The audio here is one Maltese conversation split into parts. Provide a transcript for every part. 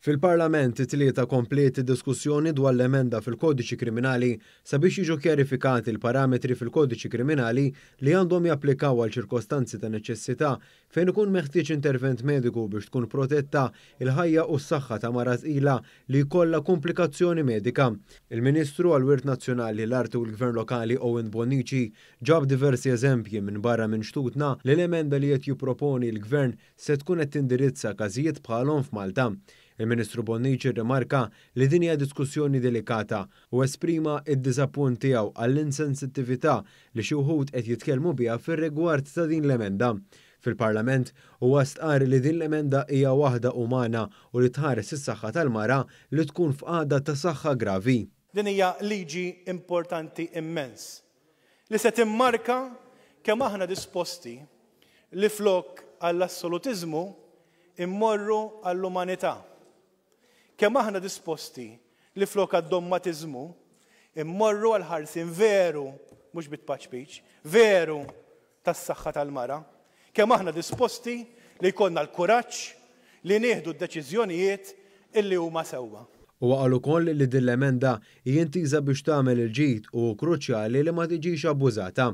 Fil-Parlament it-tlieta komplet id-diskussjoni dwar l-emenda fil-Kodiċi Kriminali sabiex jiġu kjarifikati l-parametri fil-Kodiċi Kriminali li għandhom japplikaw għal ċirkostanzi ta' neċessità fejn ikun meħtieġ intervent mediku biex tkun protetta il-ħajja u s-saħħa ta' mara tqila li jkollha komplikazzjoni medika. Il-Ministru għall-Wirt Nazzjonali l-Arti u l-Gvern Lokali Owen Bonnici ġab diversi eżempji minn barra minn xtutna li l-emenda li qed jipproponi l-Gvern se tkun qed tindirizza każijiet bħalhom f'Malta. Il-Ministru Bonnici rimarka li din hija diskussjoni delikata u esprima id-diżappunt tiegħu għall-insensittività li xi wħud qed jitkellmu biha fir-rigward ta' din l-emenda. Fil-Parlament huwa stqar li din l-emenda hija waħda umana u li tħares is-saħħa tal-mara li tkun f'qagħda ta' saħħa gravi. Din hija liġi importanti immens li se timmarka kemm aħna disposti li flok għall-assolutiżmu immorru għall-umanità. Kemm aħna disposti li flok għad-dommatiżmu immorru għal ħarsien veru, mhux bit-paċ-piċ, veru tas-saħħa tal-mara. Kemm aħna disposti li jkollna l-kuraġġ li nieħdu d-deċiżjonijiet illi huma sewwa. U qal ukoll li din l-emenda hija intiża biex tagħmel il-ġid u kruċjali li ma tiġix abbużata.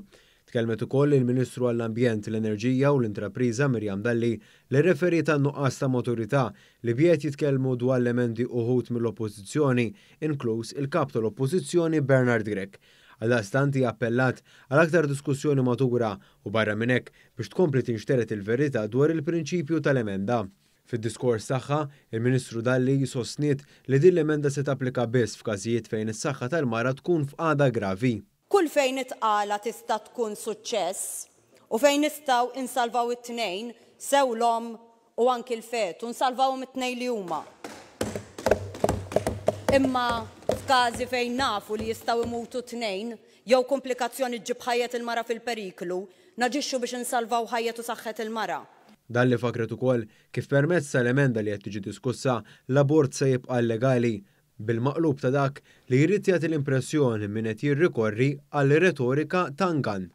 Tkellmet ukoll il-Ministru għall-Ambjent, l-Enerġija u l-Intrapriża Mirjam Dalli li referi tan-nuqqas ta' maturità li bqiet jitkellmu dwar l-emendi uħud mill-Oppożizzjoni, inkluż il-kap tal-Oppożizzjoni Bernard Grech. Għaldaqstant hija appellat għal aktar diskussjoni matura u barra minn hekk biex tkompli tinxteret il-verità dwar il-prinċipju tal-emenda. Fid-diskors tagħha, il-Ministru Dalli sostniet li din l-emenda se tapplika biss f'każijiet fejn is-saħħa tal-mara tkun f'qagħda gravi. Kull fejn itqala tista' tkun suċċess u fejn nistgħu insalvaw it-tnejn sew l-om u anki l-fetu, nsalvawhom it-tnejn li huma. Imma f'każi fejn nafu li jistgħu imutu tnejn jew komplikazzjoni ġib ħajjet il-mara fil-periklu, naġixxu biex insalvaw ħajjet u saħħet il-mara. Dalli fakret ukoll kif permezz tal-emenda li qed tiġi diskussa l-abort se jibqa' legali bil-maqlub ta' dak li jrid jagħti l-impressjoni min qed jirrikorri għal retorika ta' ngan.